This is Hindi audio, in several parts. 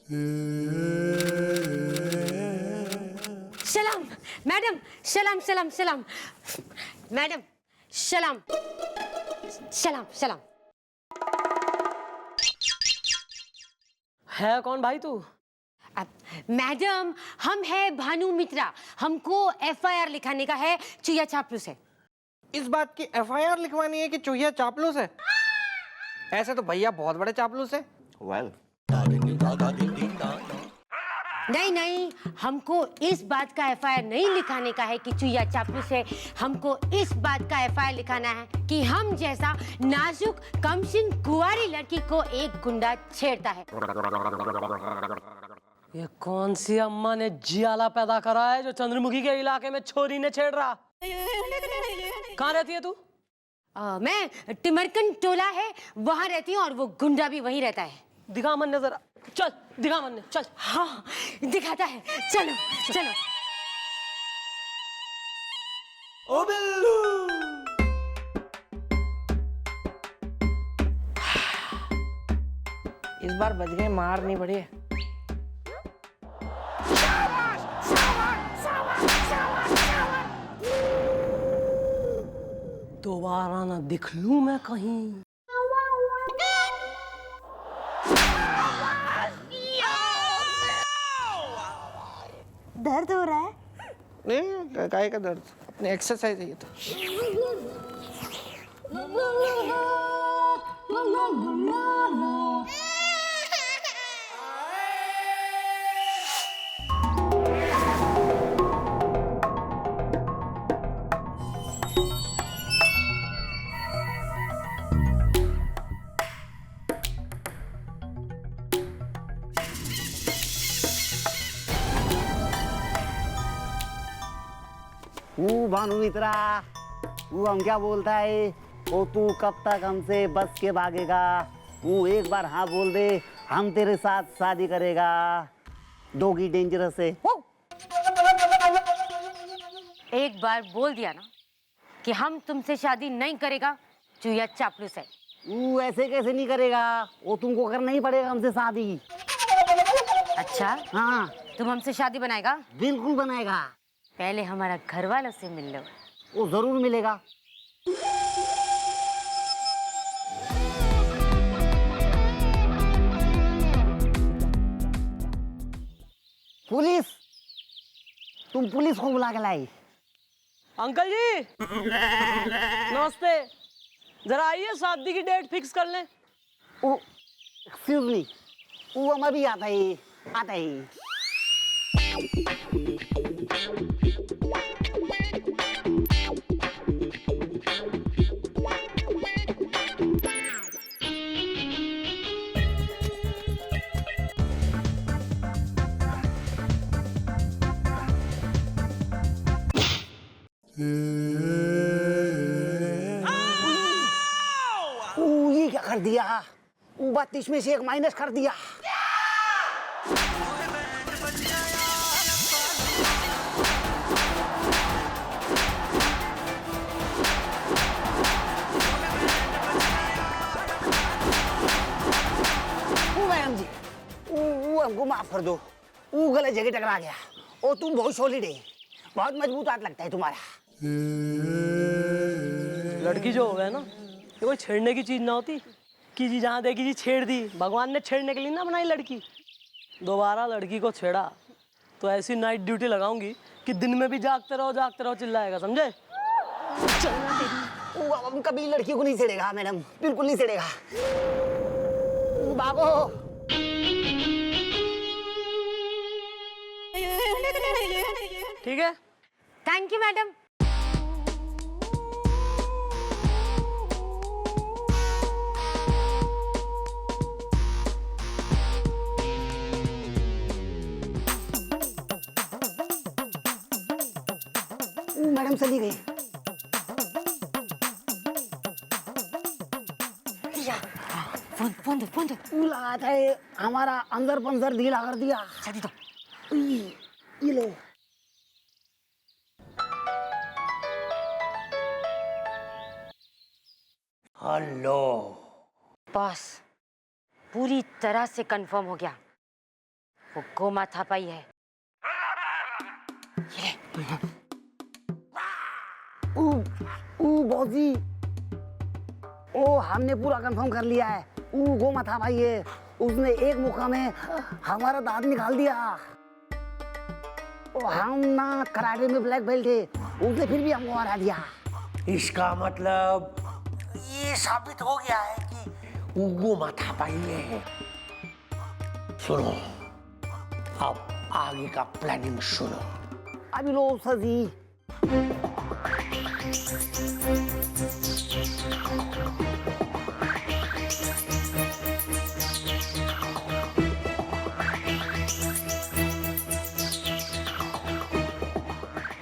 सलाम मैडम, सलाम सलाम सलाम मैडम, सलाम सलाम सलाम। है कौन भाई तू? मैडम हम है भानु मित्रा, हमको एफआईआर लिखाने का है, चुया चापलूस है। इस बात की एफआईआर लिखवानी है कि चूहिया चापलूस है? ऐसे तो भैया बहुत बड़े चापलूस है। वेल नहीं नहीं, हमको इस बात का एफआईआर नहीं लिखाने का है कि चुया चापलूस है, हमको इस बात का एफआईआर लिखाना है कि हम जैसा नाजुक कमसिन कुंवारी लड़की को एक गुंडा छेड़ता है। ये कौन सी अम्मा ने जियाला पैदा करा है जो चंद्रमुखी के इलाके में छोरी ने छेड़ रहा? कहाँ रहती है तू? मैं टिमरकन टोला है वहां रहती हूँ और वो गुंडा भी वहीं रहता है। दिखा मन ने जरा, चल दिखा मन ने, चल। हाँ दिखाता है, चलो चलो। ओ बिल्लू, इस बार बच गए, मार नहीं पड़ी। दोबारा ना दिख लूं मैं कहीं। दर्द हो रहा है? नहीं काय का दर्द, अपनी एक्सरसाइज है ये तो। भानु मित्रा, वो हम क्या बोलता है, वो तू कब तक हमसे बच के भागेगा? वो एक बार हाँ बोल दे, हम तेरे साथ शादी करेगा। डॉगी डेंजरस है। एक बार बोल दिया ना कि हम तुमसे शादी नहीं करेगा, चुया चापलूस है। वो ऐसे कैसे नहीं करेगा, वो तुमको करना ही पड़ेगा हमसे शादी। अच्छा हाँ तुम हमसे शादी बनाएगा? बिल्कुल बनाएगा। पहले हमारा घर वालों से मिल लो। वो जरूर मिलेगा। पुलिस, तुम पुलिस को बुला के लाई। अंकल जी नमस्ते, जरा आइए शादी की डेट फिक्स कर लें। वो एक्सक्यूज मी, वो हम अभी आता है, आता है। ये क्या कर दिया? 32 में से 1 माइनस कर दिया। मैडम जी, वो हमको माफ कर दो, वो गलत जगह टकरा गया। और तुम बहुत सॉलिड है, बहुत मजबूत हाथ लगता है तुम्हारा। लड़की जो हो गया ना, ये कोई छेड़ने की चीज ना होती कि जी जहाँ देखी जी छेड़ दी। भगवान ने छेड़ने के लिए ना बनाई लड़की। दोबारा लड़की को छेड़ा तो ऐसी नाइट ड्यूटी लगाऊंगी कि दिन में भी जागते रहो चिल्लाएगा, समझे? वो अब कभी लड़की को नहीं छेड़ेगा मैडम, बिल्कुल नहीं छेड़ेगा। बाबू ठीक है, थैंक यू मैडम। मैडम चली गई। फोन दो। लगा था हमारा अंदर पंजर ढीला कर दिया। शादी तो ये लो। हेलो बॉस, पूरी तरह से कंफर्म हो गया, वो गोमा थापाई है। बॉसी, ओ हमने पूरा कंफर्म कर लिया है। गोमा था भाई ये, उसने एक मौका में हमारा दांत निकाल दिया। ओ हम ना कराटे में ब्लैक बेल्ट थे, उसने फिर भी हमको हरा दिया। इसका मतलब ये साबित हो गया है कि वो माथा पाई है। सुनो, अब आगे का प्लानिंग सुनो। अभी लो सर जी।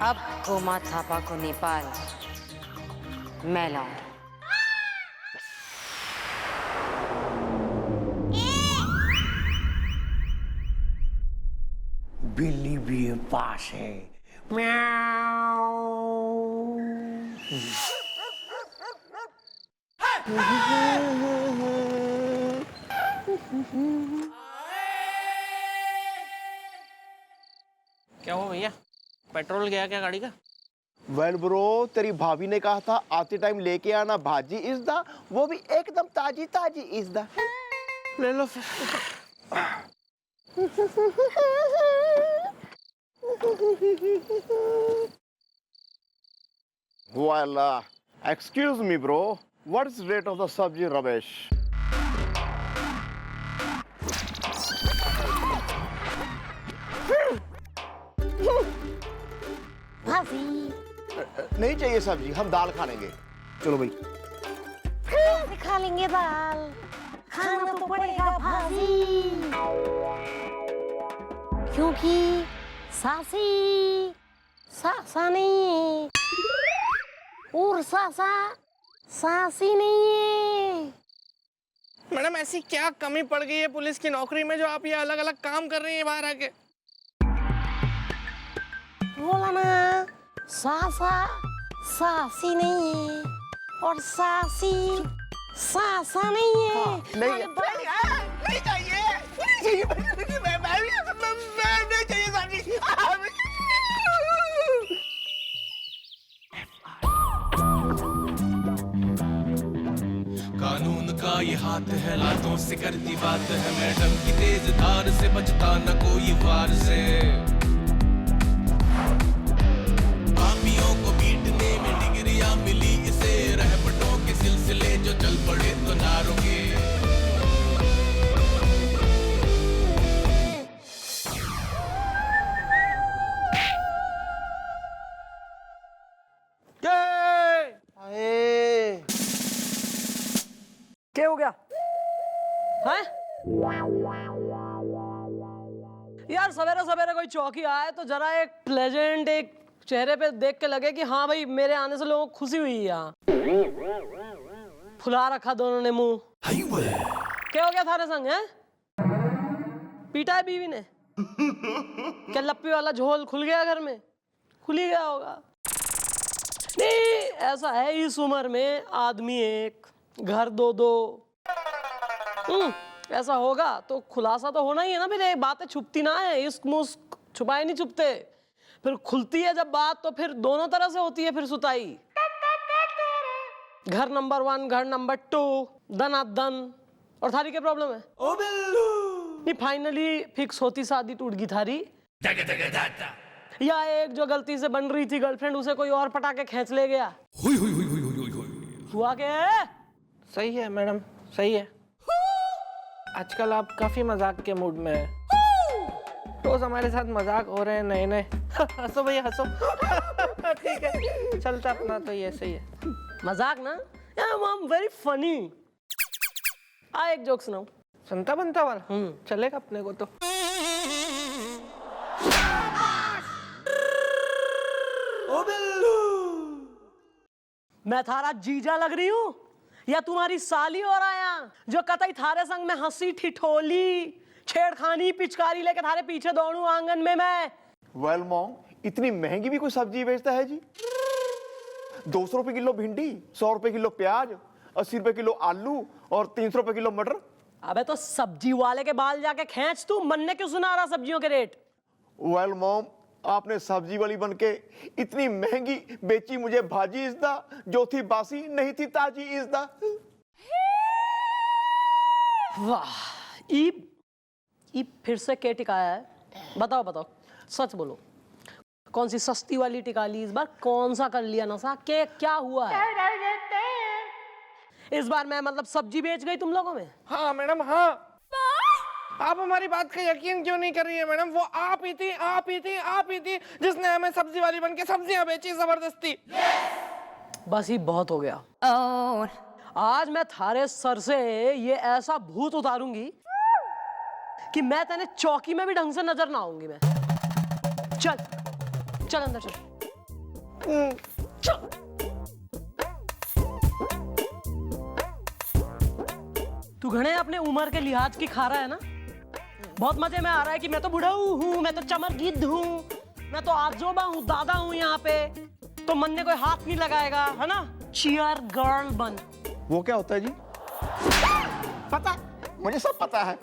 अब गोमा थापा को नेपाल मैं लाऊं। बिल्ली भी पास है। म्याऊ। क्या हुआ भैया, पेट्रोल गया क्या गाड़ी का? वेल ब्रो, तेरी भाभी ने कहा था आते टाइम लेके आना भाजी इज़दा, वो भी एकदम ताजी ताजी इज़दा। ले लो फिर। Well, excuse me bro, what is the rate of the sabji rubbish? नहीं चाहिए सब्जी, हम दाल खा लेंगे। चलो भाई। खा लेंगे दाल, खाना तो पड़ेगा भाजी, क्योंकि सासी सासा नहीं है और सासा सासी नहीं है। मैडम ऐसी क्या कमी पड़ गई है पुलिस की नौकरी में जो आप ये अलग अलग काम कर रही हैं बाहर आके? बोला ना, सासा सासी नहीं है और सासी सासा नहीं है। नहीं चाहिए, नहीं चाहिए सब्जी। कानून का ये हाथ है, लातों से करती बात है, मैडम की तेज धार से बचता न कोई वार से। पापियों को पीटने में डिग्रियां मिली इसे, रहपटों के सिलसिले जो चल पड़े तो ना रुके। क्या हो गया है यार? सवेरे सवेरे कोई चौकी आए तो जरा एक प्लेजेंट एक चेहरे पे देख के लगे कि हाँ भाई मेरे आने से लोगों को खुशी हुई है। यहाँ फुला रखा दोनों ने मुंह। क्या हो गया थारे संग है? पीटा है बीवी ने? क्या लप्पी वाला झोल खुल गया घर में? खुल ही गया होगा। नहीं, ऐसा है इस उम्र में आदमी एक घर दो दो। ऐसा होगा तो खुलासा तो होना ही है ना। फिर बातें छुपती ना है, इश्क मुस्क छुपाए नहीं छुपते। फिर खुलती है जब बात तो फिर दोनों तरह से होती है फिर सुताई। घर नंबर 1, घर नंबर 2, दनादन। और थारी क्या प्रॉब्लम है? ओ बिल्लू। नहीं, फाइनली फिक्स होती शादी टूट गई थारी? या एक जो गलती से बन रही थी गर्लफ्रेंड उसे कोई और पटा के खींच ले गया? हुआ क्या? सही है मैडम, सही है। आजकल आप काफी मजाक के मूड में हैं। रोज हमारे साथ मजाक हो रहे हैं नए नए। हंसो भैया हंसो। ठीक है, चलता अपना तो ये सही है। मजाक ना? I'm very funny। एक जोक सुनाऊं? संता बनता वाला चलेगा अपने को तो। ओ बिल्लू, मैं थारा जीजा लग रही हूँ या तुम्हारी साली और आया जो कतई थारे संग में हंसी ठिठोली छेड़खानी पिचकारी लेके थारे पीछे दौड़ू आंगन में मैं? वेल मॉम, इतनी महंगी भी कोई सब्जी बेचता है जी? 200 रुपए किलो भिंडी, 100 रुपए किलो प्याज, 80 रुपए किलो आलू और 300 रुपए किलो मटर। अबे तो सब्जी वाले के बाल जाके खींच, तू मन ने क्यों सुना रहा सब्जियों के रेट? वेल मॉम, आपने सब्जी वाली बनके इतनी महंगी बेची मुझे भाजी इज़दा, जो थी बासी नहीं थी ताजी इज़दा। वाह, ई फिर से क्या टिकाया है? बताओ बताओ, सच बोलो, कौन सी सस्ती वाली टिका ली इस बार? कौन सा कर लिया नशा? के क्या हुआ है इस बार? मैं मतलब सब्जी बेच गई तुम लोगों में? हाँ मैडम, हाँ। आप हमारी बात का यकीन क्यों नहीं कर रही है मैडम? वो आप ही थी जिसने हमें सब्जी वाली बनके सब्जियां बेची जबरदस्ती। बस ही बहुत हो गया। आज मैं थारे सर से ये ऐसा भूत उतारूंगी कि मैं तेने चौकी में भी ढंग से नजर ना आऊंगी मैं। चल चल अंदर चल। चल। तू घणे अपने उम्र के लिहाज की खा रहा है ना? बहुत मजे में आ रहा है कि मैं तो बुढ़ाऊ हूँ, मैं तो चमर गिद्ध हूँ, मैं तो आजोबा हूँ, दादा हूँ यहाँ पे, तो मन ने कोई हाथ नहीं लगाएगा, है ना? चीयर गर्ल बन। वो क्या होता है जी? पता, मुझे सब पता है।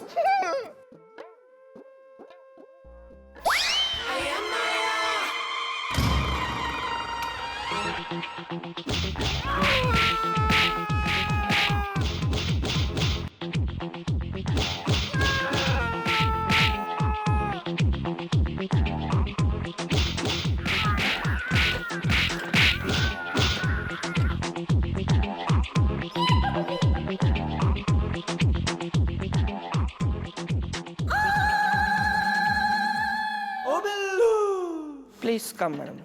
Please come, madam.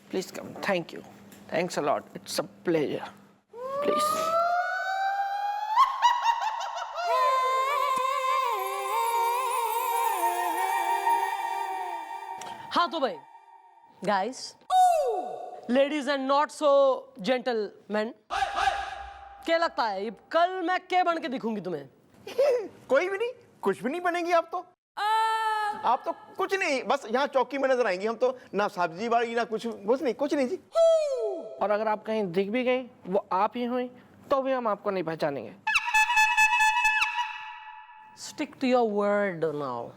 Please come. Thank you. Thanks a lot. It's a pleasure. Please. हाँ तो भाई, guys, ladies and not so gentlemen, क्या लगता है कल मैं क्या बन के दिखूंगी तुम्हें? कोई भी नहीं, कुछ भी नहीं बनेगी आप तो। आप तो कुछ नहीं, बस यहाँ चौकी में नजर आएंगी। हम तो ना सब्जी वाली ना कुछ नहीं जी। और अगर आप कहीं दिख भी गई, वो आप ही हुई, तो भी हम आपको नहीं पहचानेंगे। Stick to your word now.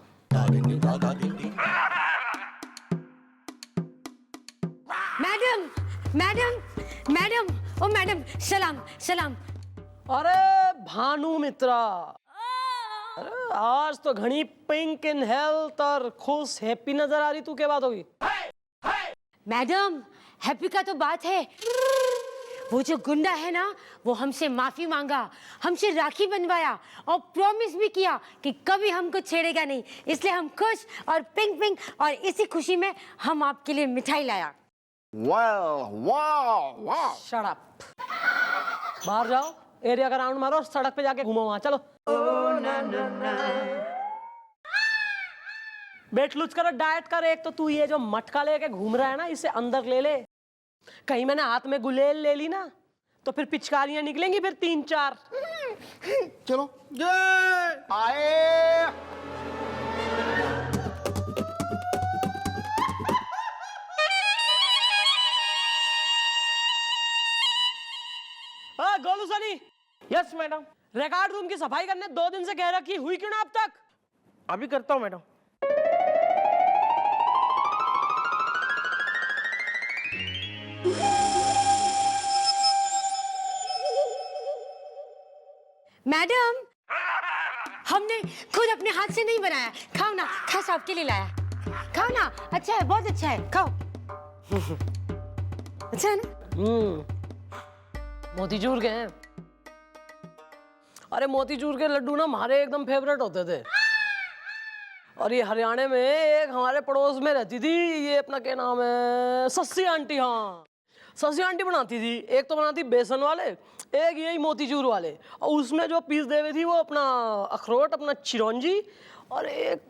Madam madam madam, ओ मैडम, सलाम सलाम। अरे भानु मित्रा, अरे आज तो घनी पिंक इन हेल्थ और खुश हैप्पी नजर आ रही, तू क्या बात होगी? मैडम, हैप्पी का तो बात है, वो जो गुंडा है ना, वो हमसे माफी मांगा, हमसे राखी बनवाया और प्रॉमिस भी किया कि कभी हमको छेड़ेगा नहीं। इसलिए हम खुश और पिंक पिंक, और इसी खुशी में हम आपके लिए मिठाई लाया। वाह। Shut up. बाहर जाओ, एरिया का राउंड मारो और सड़क पे जाके घूमो वहां, चलो। वेट लूज करो, डाइट कर। एक तो तू ये जो मटका लेके घूम रहा है ना, इसे अंदर ले ले। कहीं मैंने हाथ में गुलेल ले ली ना, तो फिर पिचकारियां निकलेंगी फिर 3-4। चलो आए। Golu Sunny, yes madam. Record room की सफाई करने 2 दिन से कह रखी, हुई क्यों ना अब तक? अभी करता हूँ मैडम। मैडम, हमने खुद अपने हाथ से नहीं बनाया, खाओ ना, खास आपके लिए लाया, खाओ ना। अच्छा है, बहुत अच्छा है, खाओ। अच्छा है ना? मोतीचूर के हैं। अरे मोतीचूर के लड्डू ना हमारे एकदम फेवरेट होते थे। और ये हरियाणा में एक हमारे पड़ोस में रहती थी, ये अपना क्या नाम है, सस्सी आंटी। हाँ, सस्सी आंटी बनाती थी। एक तो बनाती बेसन वाले, एक यही मोतीचूर वाले, और उसमें जो पीस दे रही थी वो अपना अखरोट, अपना चिरौंजी, और एक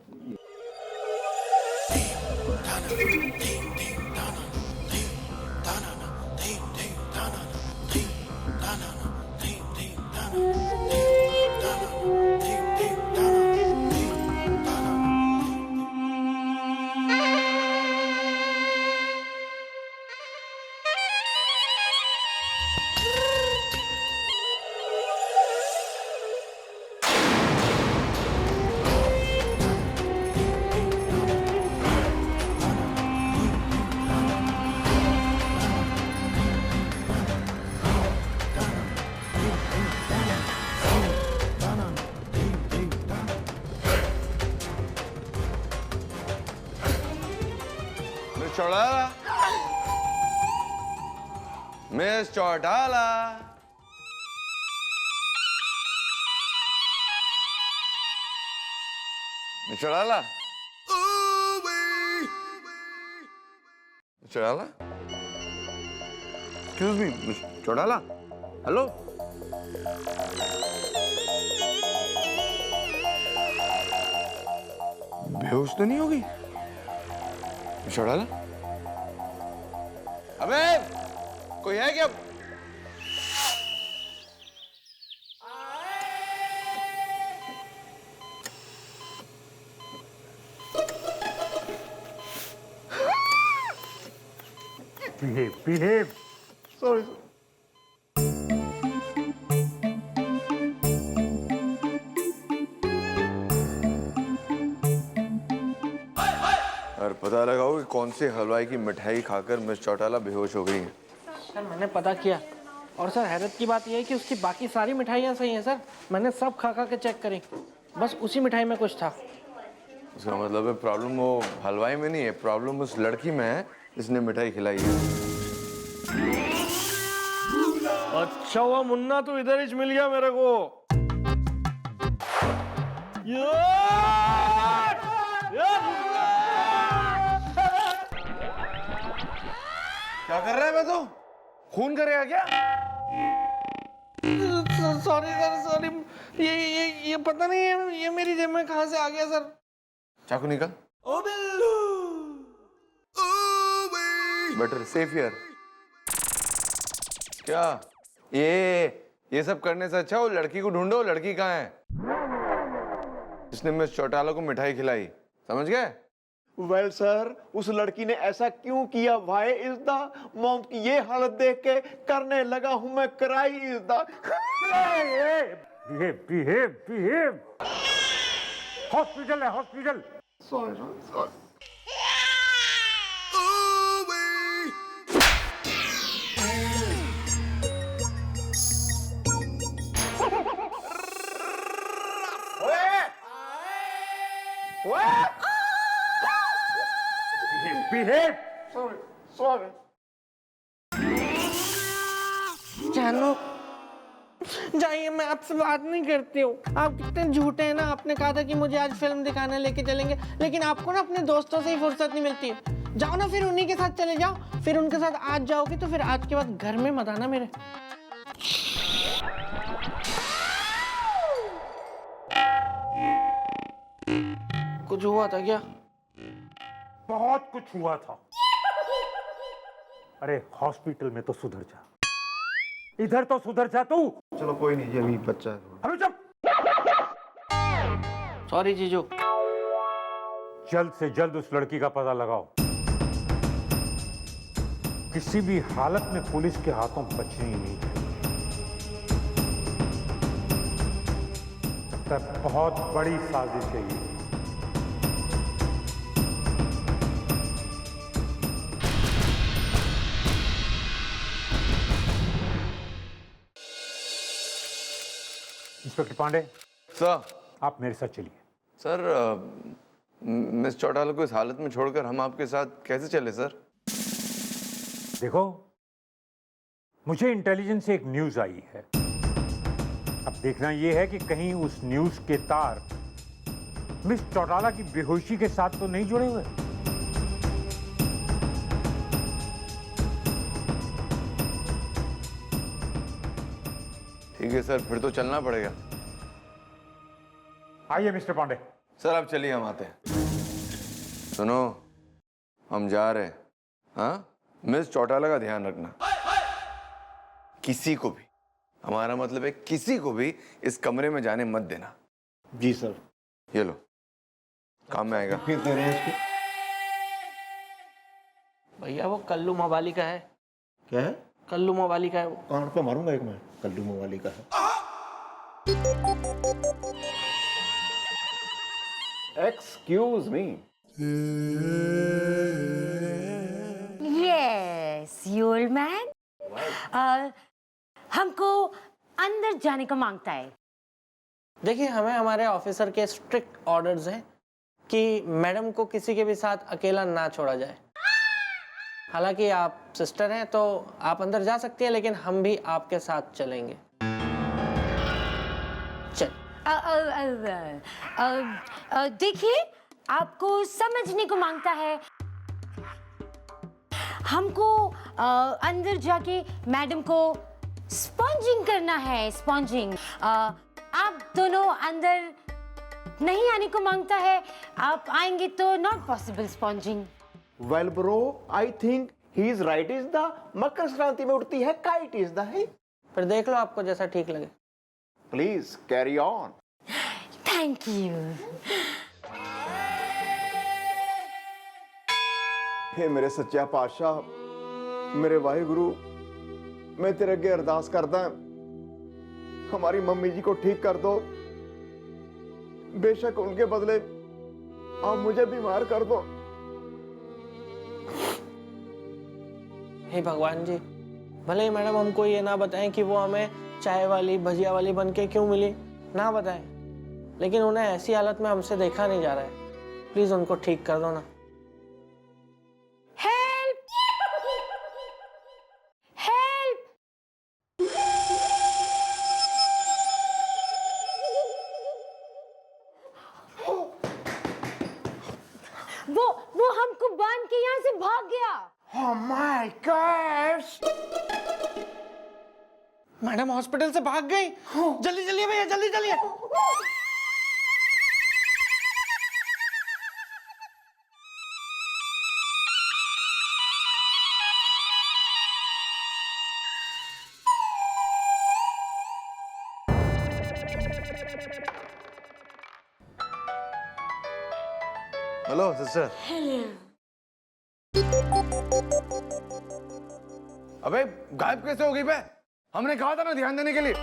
Chautala, miss Chautala. Miss Chautala, Chautala, excuse me, miss Chautala, hello. बेहोश तो नहीं होगी चौटाला? अबे कोई है क्या? बिहेव। सॉरी। और पता लगाओ कि कौन सी हलवाई की मिठाई खाकर मिस चौटाला बेहोश हो गई है। सर मैंने पता किया और सर हैरत की बात यह है कि उसकी बाकी सारी मिठाइयाँ सही हैं सर। मैंने सब खा खा के चेक करी, बस उसी मिठाई में कुछ था। उसका मतलब है प्रॉब्लम वो हलवाई में नहीं है, प्रॉब्लम उस लड़की में है जिसने मिठाई खिलाई है। अच्छा हुआ मुन्ना तो इधर ही मिल गया मेरे को। क्या कर रहा है? मैं तो खून करेगा क्या? Sorry sir, sorry. ये पता नहीं है ये मेरी जेब में कहाँ से आ गया सर। चाकू निकाल। Better safe here. क्या ये सब करने से अच्छा वो लड़की को ढूंढो। लड़की कहाँ है जिसने मिस चौटाला को मिठाई खिलाई? समझ गए? वेल सर, उस लड़की ने ऐसा क्यों किया? वाई इज द मॉम की ये हालत देख के करने लगा हूं मैं cry is the. Behave. Hospital है, हॉस्पिटल। सॉरी। बिहेव। सॉरी। जानू जाइए, मैं आपसे बात नहीं करती हूँ। आप कितने झूठे हैं ना। आपने कहा था कि मुझे आज फिल्म दिखाने लेके चलेंगे, लेकिन आपको ना अपने दोस्तों से ही फुर्सत नहीं मिलती है। जाओ ना, फिर उन्हीं के साथ चले जाओ। फिर उनके साथ आज जाओगे तो फिर आज के बाद घर में मत आना मेरे। कुछ हुआ था क्या? बहुत कुछ हुआ था। अरे हॉस्पिटल में तो सुधर जा, इधर तो सुधर जा तू। चलो कोई नहीं जी, अभी बच्चा है। अरे चुप। सॉरी जीजू। जल्द से जल्द उस लड़की का पता लगाओ। किसी भी हालत में पुलिस के हाथों बचनी ही नहीं चाहिए। तब बहुत बड़ी साजिश है ये। Inspector Pandey, sir. आप मेरे साथ चलिए। सर, मिस चौटाला को इस हालत में छोड़कर हम आपके साथ कैसे चले सर? देखो, मुझे इंटेलिजेंस से एक न्यूज आई है। अब देखना यह है कि कहीं उस न्यूज के तार मिस चौटाला की बेहोशी के साथ तो नहीं जुड़े हुए। ठीक है सर, फिर तो चलना पड़ेगा। आइए मिस्टर पांडे। सर आप चलिए, हम आते हैं। सुनो, हम जा रहे हैं। हाँ, मिस चौटाला का ध्यान रखना। किसी को भी, हमारा मतलब है किसी को भी इस कमरे में जाने मत देना। जी सर। ये लो, काम में आएगा। फिर दे रहे हैं इसको। भैया वो कल्लू मवाली का है। क्या है? कल्लू मवाली का है वो। कान पे मारूंगा एक मैं। कल्लू मवाली का है। Excuse me. Yes you old man, हमको अंदर जाने को मांगता है। देखिए, हमें हमारे ऑफिसर के स्ट्रिक्ट ऑर्डर्स हैं कि मैडम को किसी के भी साथ अकेला ना छोड़ा जाए। हालांकि आप सिस्टर हैं तो आप अंदर जा सकती हैं, लेकिन हम भी आपके साथ चलेंगे। चल। देखिए, आपको समझने को मांगता है। हमको अंदर जाके मैडम को स्पॉन्जिंग करना है, स्पॉन्जिंग। आप दोनों अंदर नहीं आने को मांगता है। आप आएंगे तो not possible sponging. Well bro, I think he is right. Is the Makar Sankranti में उड़ती है काइट इज द है। फिर देख लो आपको जैसा ठीक लगे। Please carry on. Thank you. हे मेरे सच्चा पातशाह, मेरे वाहिगुरु, मैं तेरे अगे अरदास करदा, हमारी मम्मी जी को ठीक कर दो। बेशक उनके बदले आप मुझे बीमार कर दो। हे भगवान जी, भले ही मैडम हमको ये ना बताएं कि वो हमें चाय वाली भजिया वाली बन के क्यों मिली, ना बताएं, लेकिन उन्हें ऐसी हालत में हमसे देखा नहीं जा रहा है। प्लीज उनको ठीक कर दो ना। हेल्प! हेल्प! वो हमको बांध के यहाँ से भाग गया। Oh my gosh! Madam hospital से भाग गई। जल्दी चलिए भैया, जल्दी चलिए। Hello sister. अबे गायब कैसे हो गई बे? हमने कहा था ना ध्यान देने के लिए।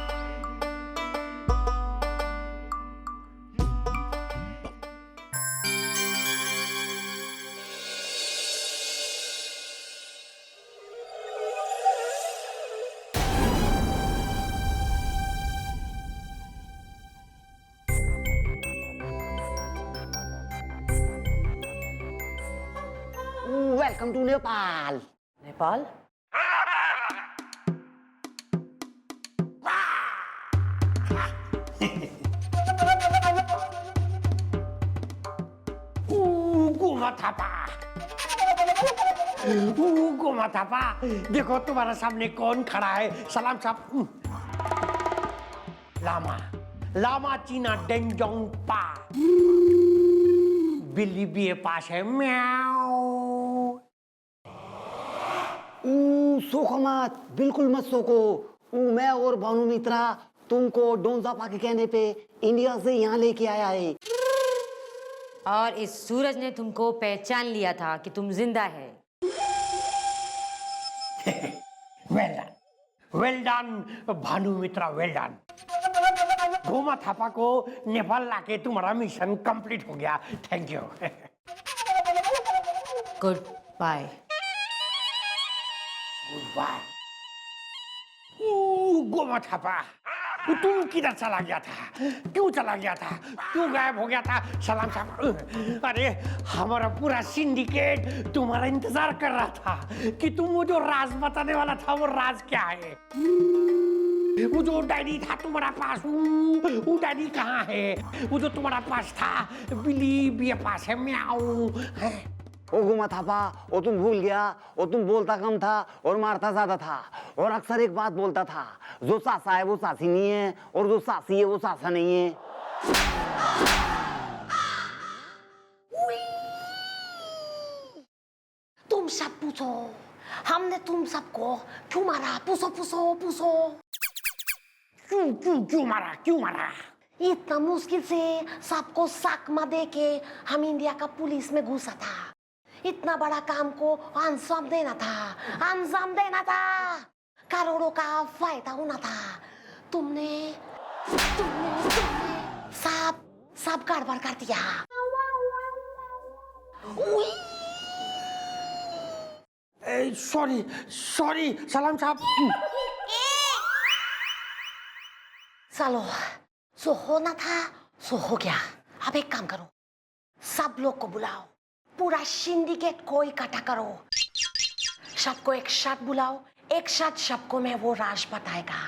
Welcome to Nepal. नेपाल? गोमा थापा, देखो तुम्हारे सामने कौन खड़ा है। सलाम साहब। लामा लामा चीना डेंजोंग पा। बिल्ली भी पास है। म्याऊ। सोखो मत, बिल्कुल मत सोखो। मैं और भानु मित्रा तुमको डोंजापा के कहने पे इंडिया से यहाँ लेके आया है। और इस सूरज ने तुमको पहचान लिया था कि तुम जिंदा है। Well done Bhanu Mitra, well done. Goma Thapa को नेपाल लाके तुम्हारा मिशन कंप्लीट हो गया। Thank you. Good bye. Good bye. Goma Thapa, तुम किधर चला गया था? क्यों चला गया था? क्यों गायब हो गया था? सलाम साहब। अरे हमारा पूरा सिंडिकेट तुम्हारा इंतजार कर रहा था कि तुम वो जो राज बताने वाला था, वो राज क्या है? वो जो डायरी था तुम्हारा पास, वो डायरी कहाँ है? वो जो तुम्हारा पास था, बिल्ली भी पास है। म्याऊ। ओ गोमा थापा, वो तुम भूल गया। वो तुम बोलता कम था और मारता ज्यादा था, और अक्सर एक बात बोलता था, जो सासा है वो सासी नहीं है, और जो सासी है वो सासा नहीं है। तुम सब पूछो, हमने तुम सबको क्यों मारा? पूछो पूछो पूछो। क्यों मारा? क्यों मारा? इतना मुश्किल से सबको साकमा दे के हम इंडिया का पुलिस में घुसा था। इतना बड़ा काम को अंजाम देना था, अंजाम देना था। करोड़ों का फायदा होना था। तुमने तुमने तुमने सब गड़बड़ कर दिया। सॉरी सॉरी सलाम साहब। चलो, जो होना था सो हो गया। अब एक काम करो, सब लोग को बुलाओ, पूरा सिंडिकेट को इकट्ठा करो। सबको एक साथ बुलाओ, एक साथ सबको मैं वो राज बताएगा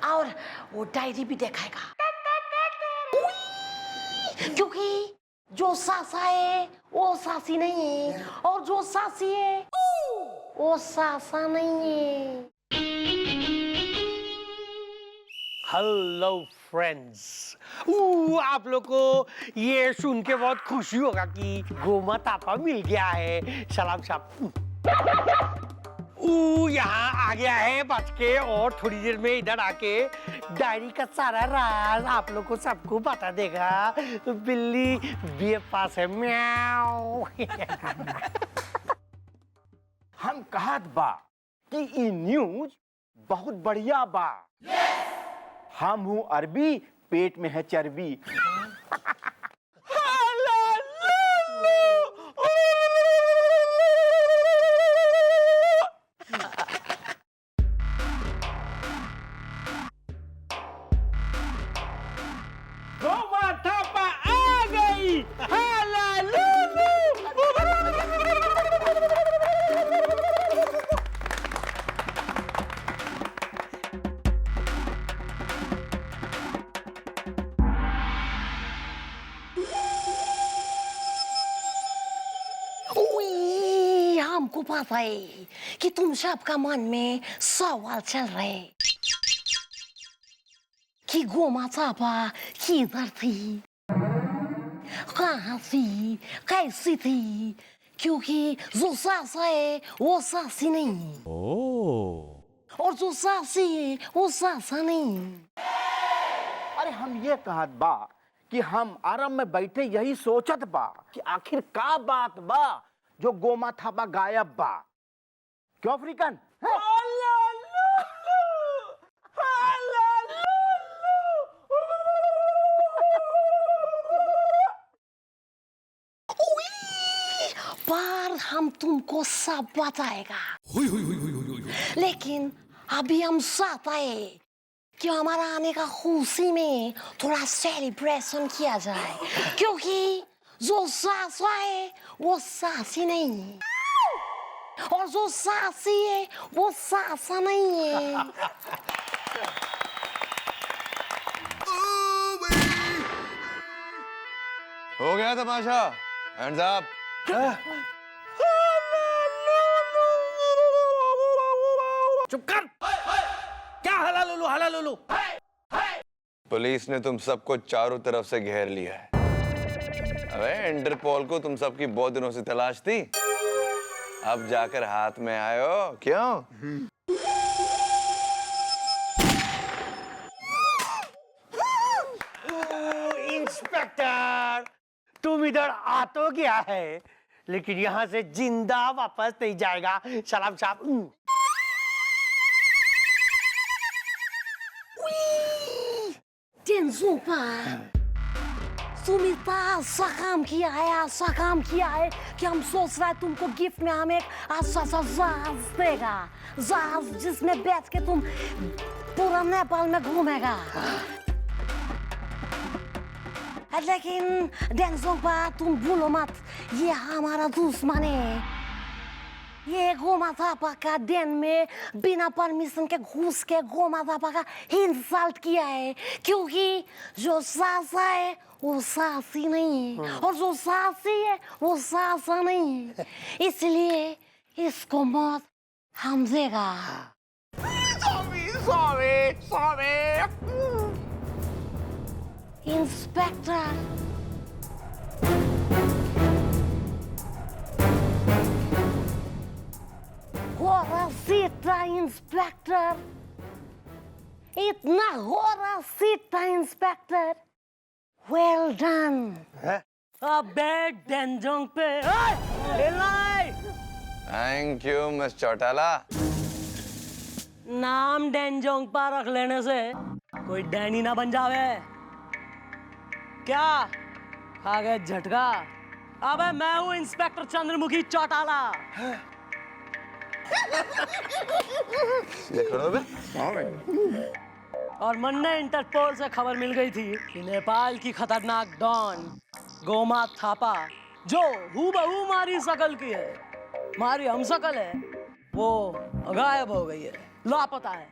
और वो डायरी भी दिखाएगा। क्योंकि जो सासा है वो सासी नहीं है और जो सासी है वो सासा नहीं है। हेलो फ्रेंड्स, आप लोग को ये सुन के बहुत खुशी होगा कि गोमाता मिल गया है। सलाम साहब यहाँ आ गया है बच के, और थोड़ी देर में इधर आके डायरी का सारा राज आप लोग को सबको बता देगा। बिल्ली भी पास है, म्याऊ। हम कहत बा कि ई न्यूज बहुत बढ़िया बा। हम हूँ अरबी, पेट में है चर्बी। गोमाता आ गई। हमको पता है कि तुम सबका मन में सवाल चल रहे कि गोमाता किधर थी, कहाँ थी, कैसी थी, क्योंकि जो सासा है वो सासी नहीं और जो सासी है वो सासा नहीं। अरे हम ये कहत बा कि हम आराम में बैठे यही सोचत बा कि आखिर का बात बा जो गोमाता बा गायब बा। क्यों अफ्रीकन? पर हम तुमको सब बताएगा, लेकिन अभी हम चाहते हैं कि हमारा आने का खुशी में थोड़ा सेलिब्रेशन किया जाए, क्योंकि जो सासा है वो सासी नहीं है और जो सासी है वो सासा नहीं है। हो गया तमाशा, हैंड्स अप। चुप कर। क्या हला लुलू? पुलिस ने तुम सबको चारों तरफ से घेर लिया है। अबे इंटरपोल को तुम सबकी बहुत दिनों से तलाश थी, अब जाकर हाथ में आए हो। क्यों? इंस्पेक्टर, तुम इधर आ तो गया है, लेकिन यहाँ से जिंदा वापस नहीं जाएगा। सलाम साहब। तुम इतना अच्छा काम किया है कि हम सोच रहे हैं तुमको गिफ्ट में हम एक अच्छा सा जहाज देगा, जहाज जिसमें बैठ के तुम पूरा नेपाल में घूमेगा। लेकिन डेनजोंगपा तुम भूलो मत, ये हमारा दुश्मन है। ये गोमाता का डेन में बिना परमिशन के घुस के गोमाता का इंसल्ट किया है, क्योंकि जो सासा है वो सासी नहीं है और जो सासी है वो सासा नहीं है, इसलिए इसको मौत हम देगा। इंस्पेक्टर, होरासीटा इंस्पेक्टर, इतना होरासीटा इंस्पेक्टर, वेल डन। अबे डेनजोंगपे, थैंक यू मिस चौटाला। नाम डेनजोंगपा रख लेने से कोई डैनी ना बन जावे। क्या खा गए झटका? अबे मैं हूँ इंस्पेक्टर चंद्रमुखी चौटाला। और मन्ने इंटरपोल से खबर मिल गई थी कि नेपाल की खतरनाक डॉन गोमा थापा, जो हूबहू मारी शकल की है, हमारी हमशक्ल है वो गायब हो गई है, लापता है।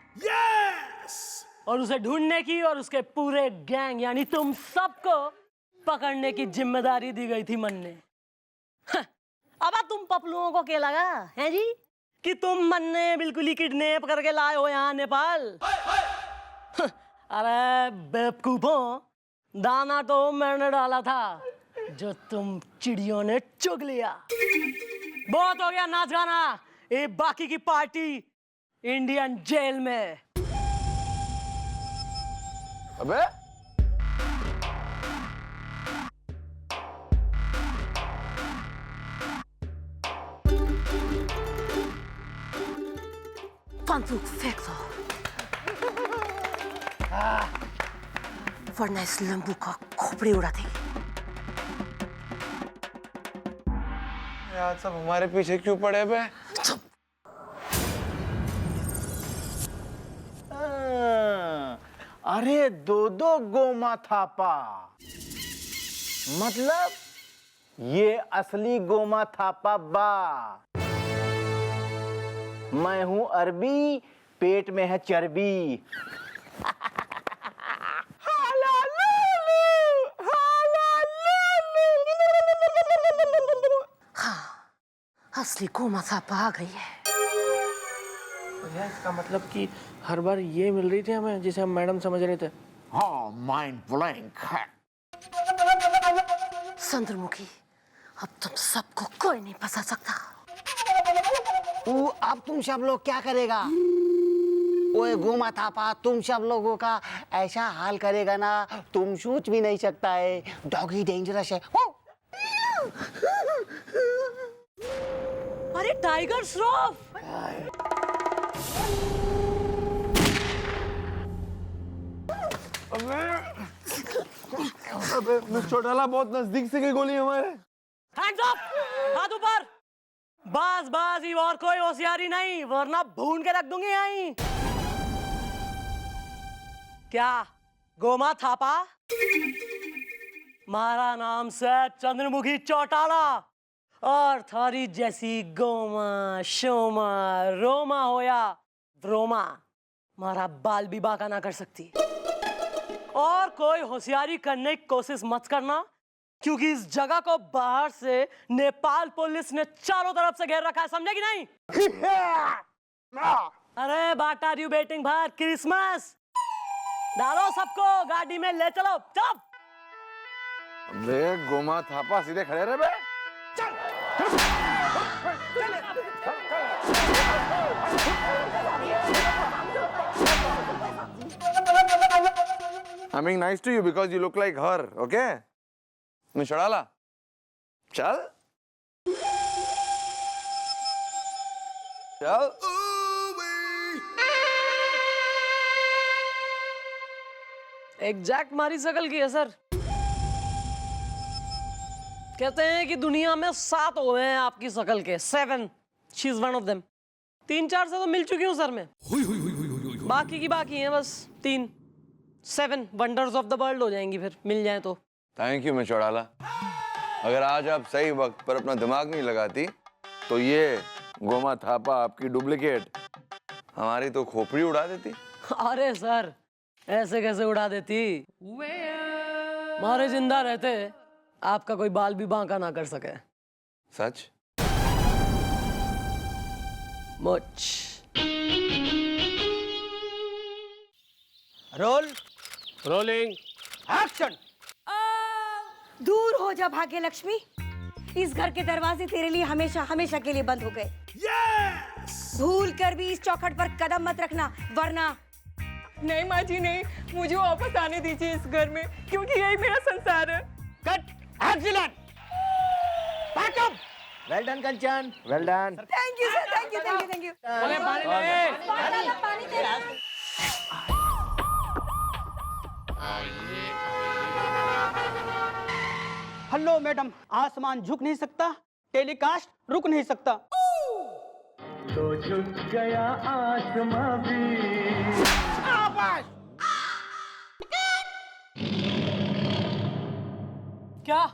और उसे ढूंढने की और उसके पूरे गैंग यानी तुम सबको पकड़ने की जिम्मेदारी दी गई थी मन ने। अब तुम पपलुओं को क्या लगा है जी कि तुम मन ने बिल्कुल ही किडनैप करके लाए हो यहाँ नेपाल? अरे बेवकूफों, दाना तो मैंने डाला था जो तुम चिड़ियों ने चुग लिया। बहुत हो गया नाच गाना, ये बाकी की पार्टी इंडियन जेल में। अबे बंदूक फेंक दो, वरना इस लंबू का खोपड़ी उड़ा देगी। यार सब हमारे पीछे क्यों पड़े बे? अरे दो गोमा थापा, मतलब ये असली गोमा थापा बा। मैं हूं अरबी, पेट में है चर्बी। हाँ, असली गोमा थापा आ गई है। भैया इसका मतलब कि हर बार ये मिल रही थी हमें जिसे हम मैडम समझ रहे थे। हाँ, माइंड ब्लैंक है। चंद्रमुखी, अब तुम सबको कोई नहीं फंसा सकता। अब तुम सब लोग क्या करेगा? ओए गोमा थापा, तुम सब लोगों का ऐसा हाल करेगा ना, तुम सोच भी नहीं सकता है। डॉगी डेंजरस है। अरे टाइगर श्रॉफ! अबे मिस चौटाला, बहुत नजदीक से गई गोली हमारे। हैंड्स अप, हाथ ऊपर। बस बस, ये और कोई होशियारी नहीं, वरना भून के रख दूंगी यहीं। क्या गोमा थापा? मारा नाम से चंद्रमुखी चौटाला, और थारी जैसी गोमा शोमा रोमा होया व्रोमा मारा बाल भी बांका ना कर सकती। और कोई होशियारी करने की कोशिश मत करना, क्योंकि इस जगह को बाहर से नेपाल पुलिस ने चारों तरफ से घेर रखा है, समझे कि नहीं? अरे what are you waiting for? Christmas डालो सबको, गाड़ी में ले चलो, चलो। अबे गोमा थापा, सीधे खड़े रहे बे। I'm being nice to you because you look like her, okay? Miss Chautala, चल चल। एग्जैक्ट मारी शकल की है सर। कहते हैं कि दुनिया में 7 हुए हैं आपकी शकल के, 7। She is one of them. 3-4 से तो मिल चुकी हूँ सर मैं, बाकी की बाकी हैं बस 3। 7 वंडर्स ऑफ द वर्ल्ड हो जाएंगी फिर मिल जाए तो। Thank you miss Chautala. अगर आज आप सही वक्त पर अपना दिमाग नहीं लगाती तो ये गोमा थापा आपकी डुप्लीकेट हमारी तो खोपड़ी उड़ा देती। अरे सर, ऐसे कैसे उड़ा देती? हमारे जिंदा रहते आपका कोई बाल भी बांका ना कर सके। सच? मुच। Roll rolling action. दूर हो जा भाग्य लक्ष्मी, इस घर के दरवाजे तेरे लिए हमेशा हमेशा के लिए बंद हो गए। भूल कर भी इस चौखट पर कदम मत रखना, वरना। नहीं माँ जी नहीं, मुझे वापस आने दीजिए इस घर में, क्योंकि यही मेरा संसार है। Cut, excellent, back up. Well done Kanchan, well done. Thank you sir, thank you thank you thank you. पानी ले। हेलो मैडम, आसमान झुक नहीं सकता, टेलीकास्ट रुक नहीं सकता। तो झुक गया आसमां भी। क्या?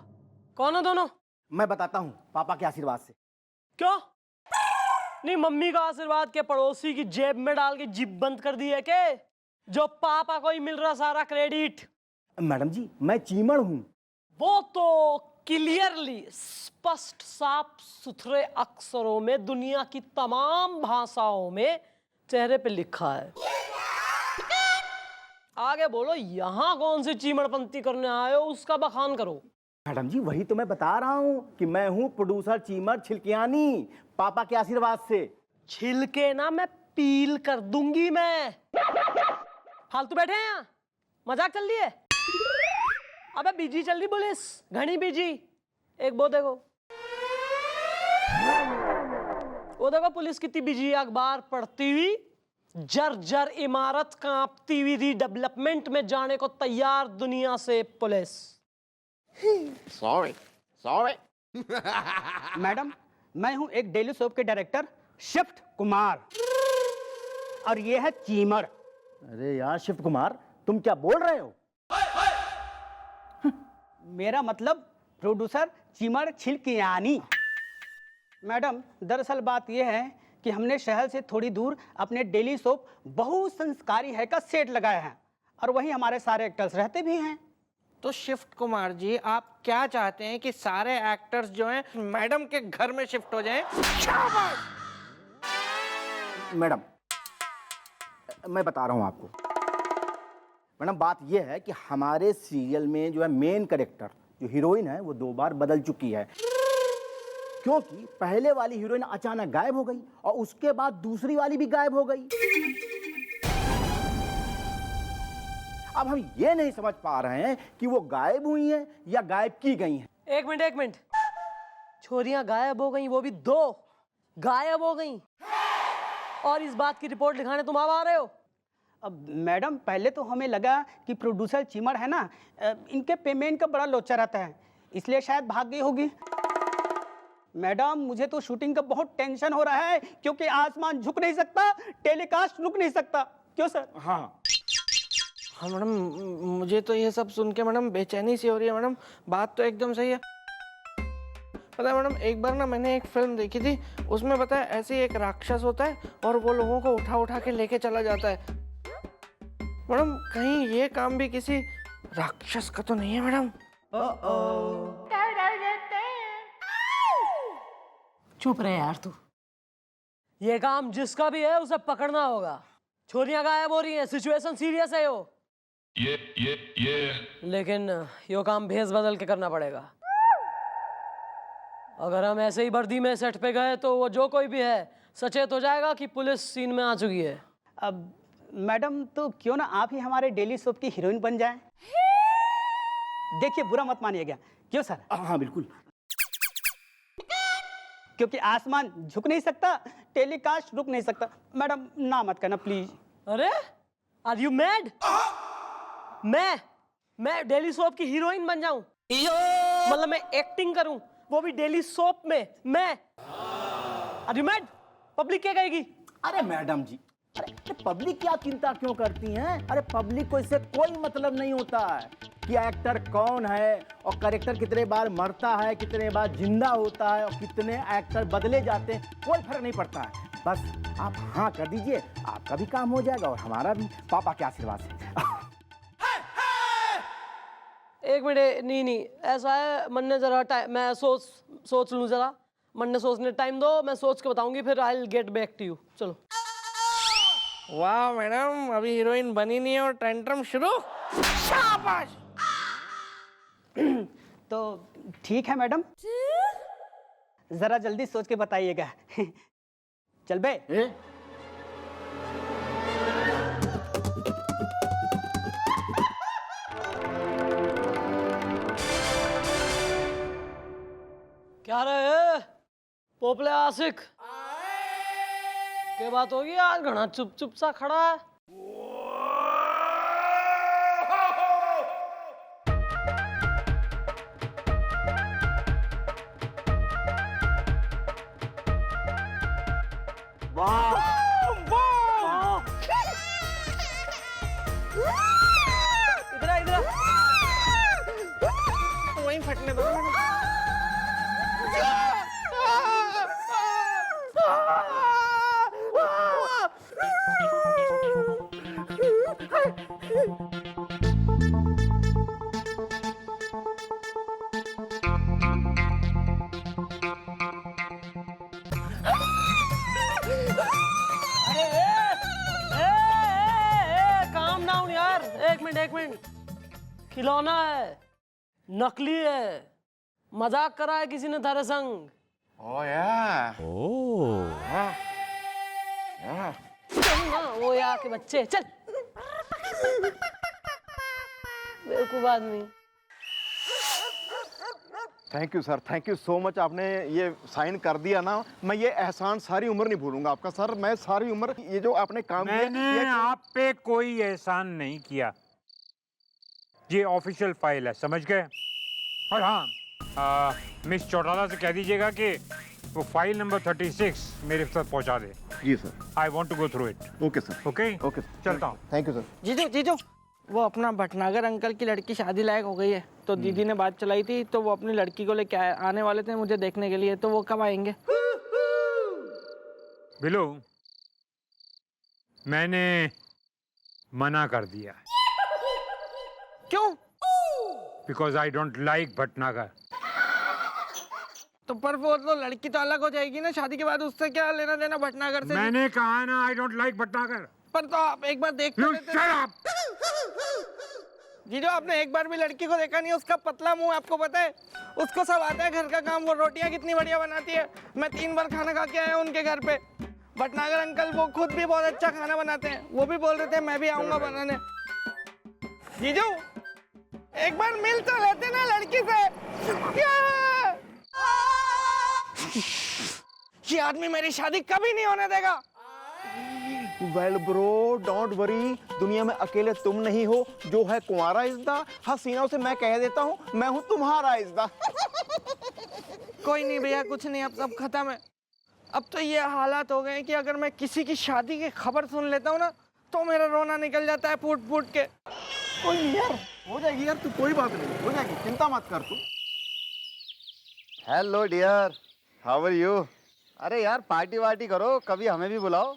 कौन हो दोनों? मैं बताता हूँ, पापा के आशीर्वाद से। क्यों? नहीं मम्मी का आशीर्वाद के पड़ोसी की जेब में डाल के जिप बंद कर दी है के जो पापा को ही मिल रहा सारा क्रेडिट। मैडम जी मैं चीमड़ हूँ। वो तो क्लियरली स्पष्ट साफ सुथरे अक्षरों में दुनिया की तमाम भाषाओं में चेहरे पे लिखा है। आगे बोलो, यहाँ कौन सी चीमड़पंती करने आए हो उसका बखान करो। मैडम जी वही तो मैं बता रहा हूँ कि मैं हूँ प्रोड्यूसर चीमड़ छिलकियानी, पापा के आशीर्वाद से। छिलके ना मैं पील कर दूंगी मैं। फालतू बैठे हैं यहाँ, मजाक चल रही है। अबे बीजी चल रही पुलिस, घनी बीजी। एक वो देखो पुलिस कितनी बिजी है, अखबार पढ़ती हुई, जर्जर इमारत कांपती हुई थी, डेवलपमेंट में जाने को तैयार दुनिया से पुलिस। Sorry sorry. मैडम मैं हूं एक डेली सोप के डायरेक्टर शिफ्ट कुमार, और ये है चीमड़। अरे यार शिफ्ट कुमार तुम क्या बोल रहे हो? मेरा मतलब प्रोड्यूसर चीमड़ छिलकियानी। मैडम दरअसल बात यह है कि हमने शहर से थोड़ी दूर अपने डेली सोप बहुत संस्कारी है का सेट लगाया है, और वहीं हमारे सारे एक्टर्स रहते भी हैं। तो शिफ्ट कुमार जी आप क्या चाहते हैं कि सारे एक्टर्स जो हैं मैडम के घर में शिफ्ट हो जाएं? मैडम मैं बता रहा हूं आपको। मैडम बात यह है कि हमारे सीरियल में जो है मेन कैरेक्टर जो हीरोइन है वो 2 बार बदल चुकी है, क्योंकि पहले वाली हीरोइन अचानक गायब हो गई और उसके बाद दूसरी वाली भी गायब हो गई। अब हम ये नहीं समझ पा रहे हैं कि वो गायब हुई हैं या गायब की गई हैं। एक मिनट, छोरियां गायब हो गई, वो भी 2 गायब हो गई, और इस बात की रिपोर्ट लिखाने तुम आ रहे हो? अब मैडम पहले तो हमें लगा कि प्रोड्यूसर चीमड़ है ना, इनके पेमेंट का बड़ा लोचा रहता है, इसलिए शायद भाग गई होगी। मैडम मुझे तो शूटिंग का बहुत टेंशन हो रहा है, क्योंकि आसमान झुक नहीं सकता, टेलीकास्ट रुक नहीं सकता। क्यों सर? हाँ मैडम मुझे तो ये सब सुन के मैडम बेचैनी सी हो रही है। मैडम बात तो एकदम सही है। पता है मैडम एक बार ना मैंने एक फिल्म देखी थी, उसमें पता है ऐसे ही एक राक्षस होता है और वो लोगों को उठा उठा के लेके चला जाता है। मैडम कहीं ये काम भी किसी राक्षस का तो नहीं है मैडम? चुप रहे यार तू। ये काम जिसका भी है उसे पकड़ना होगा। छोरियां गायब हो रही हैं, सिचुएशन सीरियस है यो। लेकिन यो काम भेस बदल के करना पड़ेगा। अगर हम ऐसे ही वर्दी में सेट पे गए तो वो जो कोई भी है सचेत हो जाएगा कि पुलिस सीन में आ चुकी है। अब मैडम तो क्यों ना आप ही हमारे डेली सोप की हीरोइन बन जाएं? देखिए बुरा मत मानिएगा। क्यों सर? हाँ बिल्कुल। क्योंकि आसमान झुक नहीं सकता, टेलीकास्ट रुक नहीं सकता। मैडम ना मत करना प्लीज। अरे आर यू मैड? मैं डेली सोप की हीरोइन बन जाऊं? मतलब मैं एक्टिंग करूं, वो भी डेली सोप में? मैं आर यू मैड? पब्लिक क्या कहेगी? अरे मैडम जी, अरे पब्लिक क्या चिंता क्यों करती हैं? अरे पब्लिक को इससे कोई मतलब नहीं होता है कि एक्टर कौन है और कैरेक्टर कितने बार मरता है, कितने बार जिंदा होता है और कितने एक्टर बदले जाते हैं, कोई फर्क नहीं पड़ता है। बस आप हाँ कर दीजिए, आपका भी काम हो जाएगा और हमारा भी, पापा के आशीर्वाद से। एक मिनट, नहीं ऐसा है, मन ने जरा टाइम, मैं सोच लूं जरा, मन ने सोचने टाइम दो, मैं सोच के बताऊंगी, फिर I will get back to you. चलो। वाह मैडम अभी हीरोइन बनी नहीं है और टेंट्रम शुरू। शाबाश। तो ठीक है मैडम, जरा जल्दी सोच के बताइएगा। चल बे। क्या रहे पोपले आशिक? क्या बात होगी आज घना चुप सा खड़ा है? इधर वहीं फटने दो। खिलौना है, नकली है, मजाक करा है किसी ने तेरे संग। Oh yeah. चल ना, वो यहाँ के बच्चे, चल। बेवकूफ आदमी। Thank you sir, thank you so much. आपने ये साइन कर दिया ना, मैं ये एहसान सारी उम्र नहीं भूलूंगा आपका सर। मैं सारी उम्र ये जो आपने काम किया, मैंने आप पे कोई एहसान नहीं किया। ये ऑफिशियल फाइल है, समझ गए? और हाँ, मिस चौटाला से कह दीजिएगा कि वो फाइल नंबर 36 मेरे साथ पहुंचा दे। जी sir. I want to go through it. Okay sir. Okay okay चलता हूँ। Thank you sir. जीजू जीजू, वो अपना भटनागर अंकल की लड़की शादी लायक हो गई है, तो दीदी ने बात चलाई थी, तो वो अपनी लड़की को लेके आने वाले थे मुझे देखने के लिए। तो वो कब आएंगे? बिलो, मैंने मना कर दिया। क्यों? Because I don't like Bhatnagar. तो पर वो तो लड़की तो अलग हो जाएगी ना शादी के बाद, उससे क्या लेना देना भटनागर से? मैंने कहा ना, आई डोंट लाइक भटनागर। पर तो आप एक बार देख तो लेते। जीजू, आपने एक बार भी लड़की को देखा नहीं, उसका पतला मुंह आपको पता है? उसको सब आता है घर का काम, वो रोटियां कितनी बढ़िया बनाती है। मैं 3 बार खाना खा के आया उनके घर पे। भटनागर अंकल वो खुद भी बहुत अच्छा खाना बनाते हैं, वो भी बोल रहे थे मैं भी आऊंगा बनाने। जीजू, एक बार मिल तो लेते ना लड़की से। ये आदमी मेरी शादी कभी नहीं होने देगा। वेल ब्रो, डोंट वरी, दुनिया में अकेले तुम नहीं हो। जो है कुंवारा इज़्दा, हसीनाओं से मैं कह देता हूँ मैं हूँ तुम्हारा इज़्दा। कोई नहीं भैया, कुछ नहीं, अब सब खत्म है। अब तो ये हालात हो गए हैं कि अगर मैं किसी की शादी की खबर सुन लेता हूँ ना, तो मेरा रोना निकल जाता है फूट फूट के। कोई नहीं यार, हो जाएगी यार, तू कोई बात नहीं, हो जाएगी, चिंता मत कर तू। Hello dear, how are you? अरे यार पार्टी वार्टी करो, कभी हमें भी बुलाओ।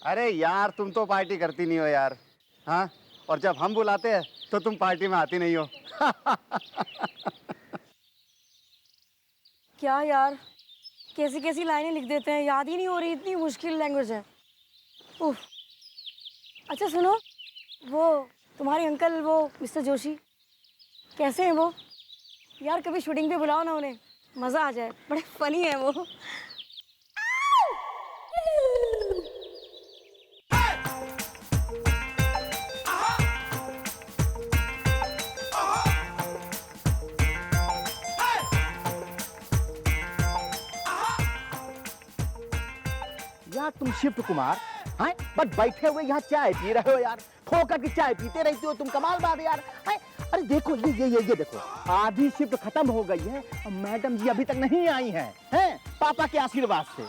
अरे यार तुम तो पार्टी करती नहीं हो यार। हाँ, और जब हम बुलाते हैं तो तुम पार्टी में आती नहीं हो। क्या यार, कैसी कैसी लाइनें लिख देते हैं, याद ही नहीं हो रही, इतनी मुश्किल लैंग्वेज है। उफ। अच्छा सुनो, वो तुम्हारे अंकल, वो मिस्टर जोशी, कैसे हैं वो? यार कभी शूटिंग पे बुलाओ ना उन्हें, मज़ा आ जाए, बड़े फनी है वो। यार तुम शिफ्ट कुमार, हैं? बस बैठे हुए यहाँ चाय पी रहे हो यार, ठोकर की चाय पीते रहती हो तुम, कमाल बात है यार। हैं? अरे देखो ये देखो, आधी शिफ्ट खत्म हो गई है, मैडम जी अभी तक नहीं आई हैं, पापा के आशीर्वाद से।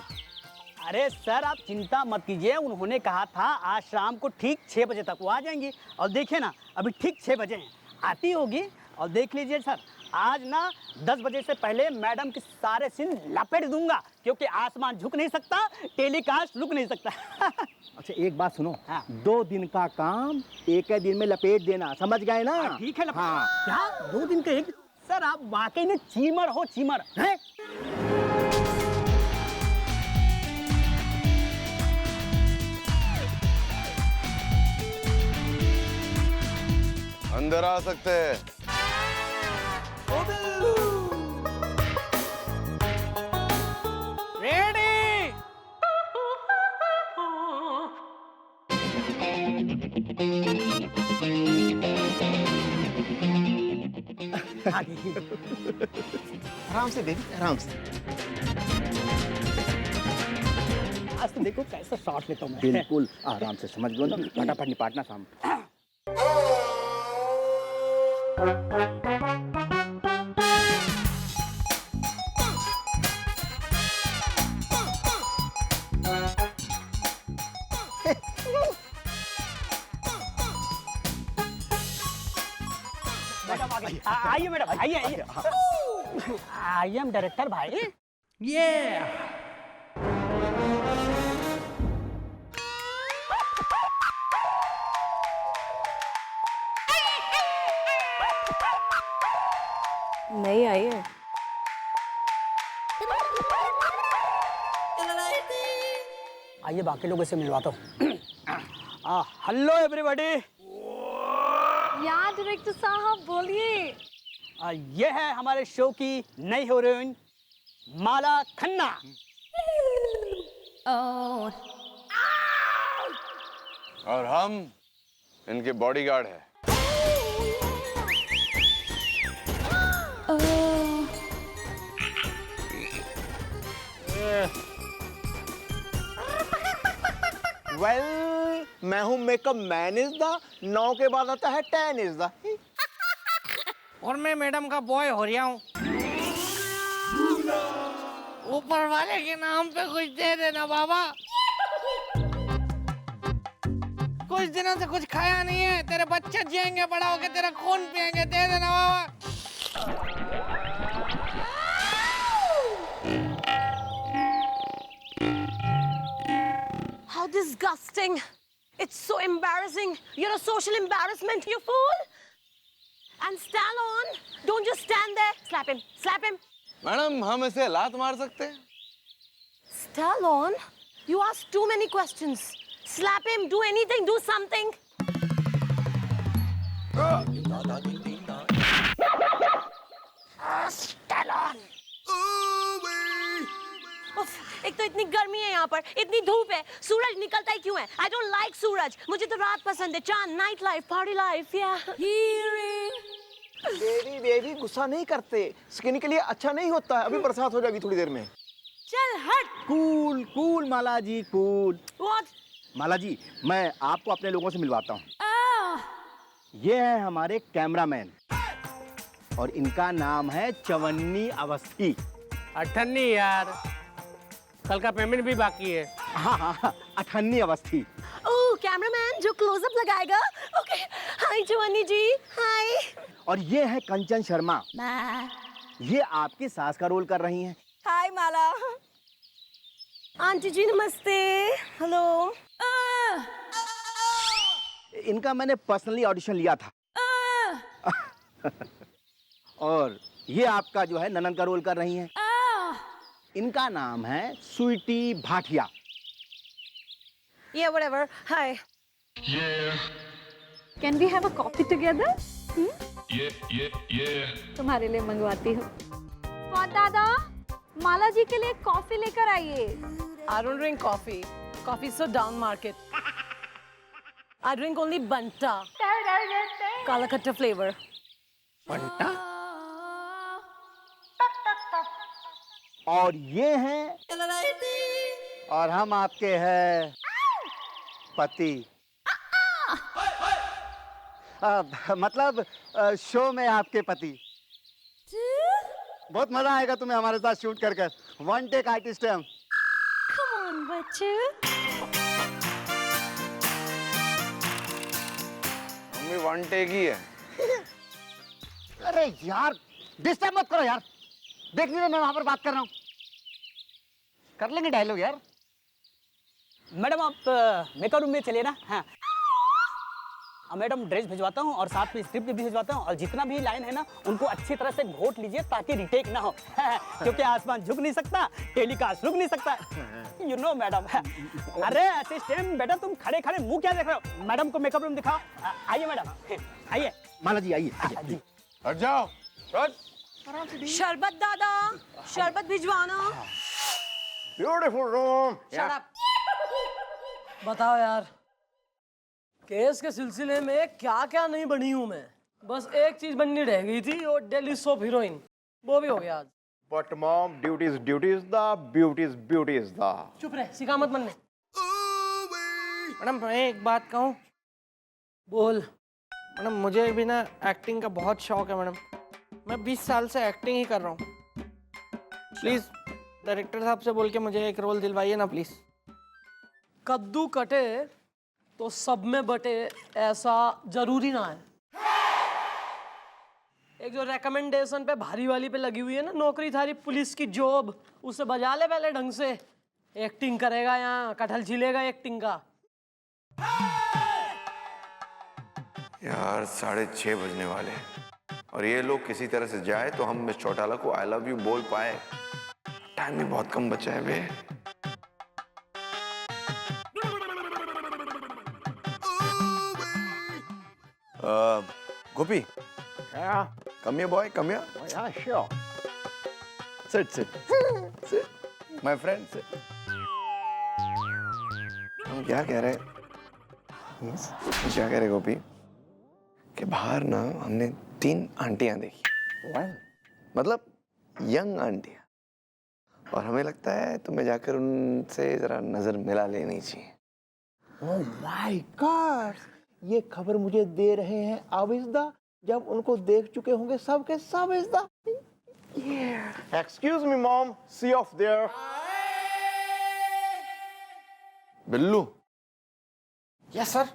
अरे सर आप चिंता मत कीजिए, उन्होंने कहा था आज शाम को ठीक 6 बजे तक वो आ जाएंगी। और देखिए ना, अभी ठीक 6 बजे हैं, आती होगी। और देख लीजिए सर, आज ना 10 बजे से पहले मैडम के सारे सीन लपेट दूंगा, क्योंकि आसमान झुक नहीं सकता, टेलीकास्ट रुक नहीं सकता। अच्छा एक बात सुनो, 2 दिन का काम 1 दिन में लपेट देना, समझ गए ना? ठीक है। हाँ। क्या 2 दिन का एक? सर आप वाकई में चीमर हो, चीमर है। अंदर आ सकते हैं। रेडी? आराम से बेबी, आराम से। आज तो देखो कैसा शॉट लेता हूँ मैं। बिल्कुल आराम से, समझ लो ना, फटाफट निपाटना शाम। आइए मैडम, आइए। आई एम डायरेक्टर भाई। नहीं आई है। आइए बाकी लोगों से मिलवाता हूँ। Hello everybody. या डायरेक्टर साहब बोलिए। ये है हमारे शो की नई हीरोइन माला खन्ना। और हम इनके बॉडीगार्ड हैं। वेल, मैं हूँ मेकअप मैन इज द, 9 के बाद आता है 10 इज द। और मैं मैडम का बॉय हो रहा हूँ। ऊपर वाले के नाम पे कुछ दे देना बाबा। कुछ दिनों से कुछ खाया नहीं है, तेरे बच्चे जिएंगे, बड़ा होके तेरा खून पिएंगे, दे देना बाबा। How disgusting! It's so embarrassing. You're a social embarrassment, you fool! And Stallone, don't just stand there. Slap him. Slap him. Madam, हम इसे लात मार सकते हैं? Stallone, you ask too many questions. Slap him. Do anything. Do something. Stallone. उफ, एक तो इतनी गर्मी है यहाँ पर, इतनी धूप है, सूरज निकलता ही क्यों है? I don't like सूरज, मुझे तो रात पसंद है, चांद, नाइट लाइफ, पार्टी लाइफ, या बेबी गुस्सा नहीं करते, स्किन के लिए अच्छा नहीं होता है। अभी बरसात हो जाएगी थोड़ी देर में। चल हट। Cool cool Mala ji, cool. What? Mala ji, मैं आपको अपने लोगों से मिलवाता हूँ। ये है हमारे कैमरामैन और इनका नाम है चवन्नी अवस्थी। अठन्नी यार, कल का पेमेंट भी बाकी है। हाँ, अठन्नी अवस्थी। ओह, कैमरामैन जो क्लोजअप लगाएगा। ओके, हाय जवानी जी, हाय। और ये है कंचन शर्मा, ये आपकी सास का रोल कर रही हैं। हाय माला। आंटी जी नमस्ते। हेलो। इनका मैंने पर्सनली ऑडिशन लिया था। और ये आपका जो है ननन का रोल कर रही हैं। इनका नाम है Sweety Bhatia. Yeah, whatever. Hi. Can we have a coffee together? तुम्हारे लिए मंगवाती हूँ। दादा, माला जी के लिए कॉफी लेकर आइए। I don't drink coffee. Coffee is so down market. I drink only Banta. Kalakkata flavor. बंटा? और ये हैं, और हम आपके हैं पति। मतलब शो में आपके पति। बहुत मजा आएगा तुम्हें हमारे साथ शूट कर कर। वन टेक आर्टिस्ट है हम। Come on, बच्चे। मम्मी वन टेक ही है। अरे यार, डिस्टर्ब मत करो यार। देख लीजिए मैं वहां पर बात कर रहा हूँ। कर लेंगे डायलॉग यार। मैडम आप मेकअप रूम में चलिए ना। हाँ, मैडम ड्रेस भिजवाता हूँ और साथ में स्क्रिप्ट भी भिजवाता हूँ, और जितना भी लाइन है ना उनको अच्छी तरह से घोट लीजिए ताकि रिटेक ना हो। क्योंकि आसमान झुक नहीं सकता, टेलीकास्ट रुक नहीं सकता। You know madam. अरे असिस्टेंट बेटा, तुम खड़े खड़े मुंह क्या देख रहे हो? मैडम को मेकअप रूम दिखाओ। आइए मैडम, आइए। माला जी आइए। हट जाओ। शरबत दादा, शरबत भिजवाना। Beautiful room. Shut up. बताओ यार, केस के सिलसिले में क्या क्या नहीं बनी हूँ मैं। बस एक चीज बननी रह गई थी, और डेली सोप हीरोइन, वो भी हो गया आज। But mom, duty is the, beauty is the. चुप रहे, सिखा मत बनने। मैडम मैं एक बात कहूँ? बोल। मैडम मुझे भी ना एक्टिंग का बहुत शौक है मैडम। मैं 20 साल से एक्टिंग ही कर रहा हूँ। प्लीज डायरेक्टर साहब से बोल के मुझे एक रोल दिलवाइए ना प्लीज। कद्दू कटे तो सब में बटे, ऐसा जरूरी ना है। एक जो रेकमेंडेशन पे भारी वाली पे लगी हुई है ना नौकरी थारी पुलिस की जॉब, उसे बजा ले पहले ढंग से। एक्टिंग करेगा यहाँ कटहल छिलेगा एक्टिंग का। यार 6:30 बजने वाले हैं और ये लोग किसी तरह से जाए तो हम मिस चौटाला को आई लव यू बोल पाए। टाइम भी बहुत कम बचा है बे। गोपी, Yeah. come here, boy, come here. Oh, yeah, sure. Sit. My friend, sit. हम क्या कह रहे हैं? हम क्या कह रहे गोपी? कि बाहर ना हमने 3 आंटियां देखी। मतलब यंग आंटियां। और हमें लगता है तुम्हें जाकर उनसे जरा नजर मिला लेनी चाहिए। Oh my God! ये खबर मुझे दे रहे हैं आविज़दा, जब उनको देख चुके होंगे सब के सब आविज़दा। Excuse me, Mom. See you off there. Billu, yes sir.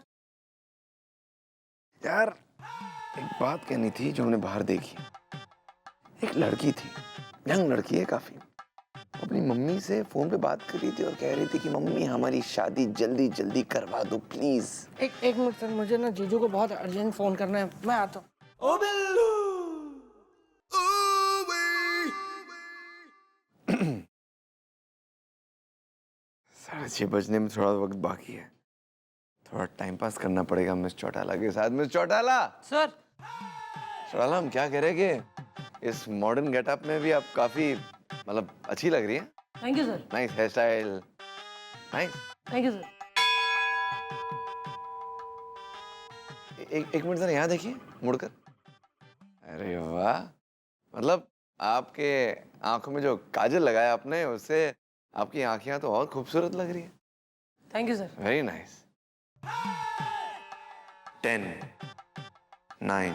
यार एक बात कहनी थी जो हमने बाहर देखी। एक लड़की थी, यंग लड़की है काफी, अपनी मम्मी से फोन पे बात कर रही थी और कह रही थी कि मम्मी हमारी शादी जल्दी जल्दी करवा दो प्लीज। एक मिनट सर, मुझे ना जीजू को बहुत अर्जेंट फोन करना है, मैं आता हूँ। ओ बिल्लू, 6:30 बजने में थोड़ा वक्त बाकी है, थोड़ा टाइम पास करना पड़ेगा मिस चौटाला के साथ। Miss Chautala sir. चौटाला, हम क्या कह रहे हैं कि इस मॉडर्न गेटअप में भी आप काफी मतलब अच्छी लग रही है। Thank you sir. Nice hairstyle, nice. Thank you sir. एक मिनट जरा यहाँ देखिए मुड़कर। अरे वाह, मतलब आपके आंखों में जो काजल लगाया आपने उससे आपकी आंखें तो और खूबसूरत लग रही है। Thank you sir. Very nice. 10, 9,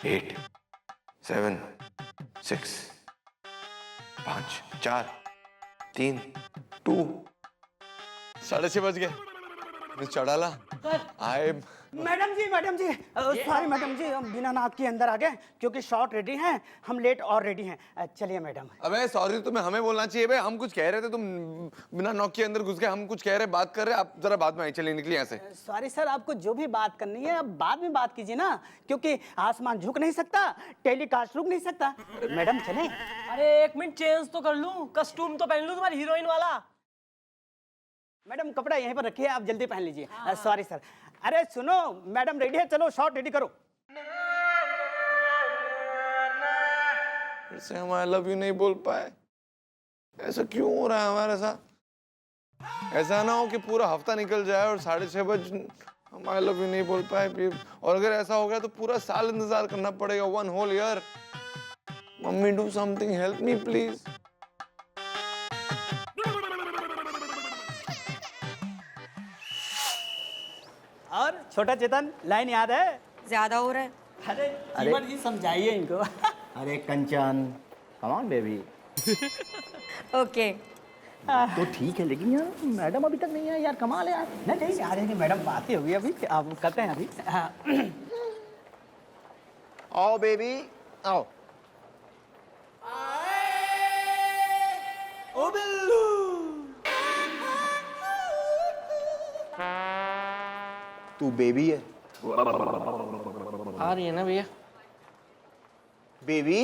8, 7, 6, 5, 4, 3, 2, 6:30 बज गए। मिस चौटाला, आई मैडम जी सॉरी मैडम जी, हम बिना नाक के अंदर आ गए क्योंकि शॉट रेडी हैं, हम लेट और रेडी हैं। चलिए मैडम। अबे सॉरी, तुम्हें हमें बोलना चाहिए बे, हम कुछ कह रहे थे, तुम बिना नॉक के अंदर घुस गए। हम कुछ कह रहे, बात कर रहे, आप जरा बाद में आए, चलिए निकलिए यहाँ से। सॉरी सर, आपको जो भी बात करनी है अब बाद में बात कीजिए ना, क्योंकि आसमान झुक नहीं सकता, टेलीकास्ट रुक नहीं सकता। मैडम चले। अरे एक मिनट चेंज तो कर लूं, कस्टूम तो पहन लूं तुम्हारी हीरोइन वाला। मैडम कपड़ा यहीं पर रखिए, आप जल्दी पहन लीजिए। Sorry sir. अरे सुनो, मैडम रेडी है, चलो शॉट रेडी करो। फिर से हम आई लव यू नहीं बोल पाए, ऐसा क्यों हो रहा है हमारे साथ? ऐसा ना हो कि पूरा हफ्ता निकल जाए और 6:30 बजे हम आई लव यू नहीं बोल पाए, और अगर ऐसा हो गया तो पूरा साल इंतजार करना पड़ेगा, 1 whole year। Mummy do something, help me please. और छोटा चेतन, लाइन याद है? ज्यादा हो रहा है। अरे चीमर जी समझाइए इनको। अरे कंचन, कम ऑन बेबी। ओके। तो ठीक है, लेकिन यार मैडम अभी तक नहीं है यार, कमाल है यार। नहीं आ रहे हैं, मैडम बातें होगी अभी, आप करते हैं अभी। आओ बेबी, आओ। ओ बिल्लू। तू बेबी है? आ रही है ना भैया? बेबी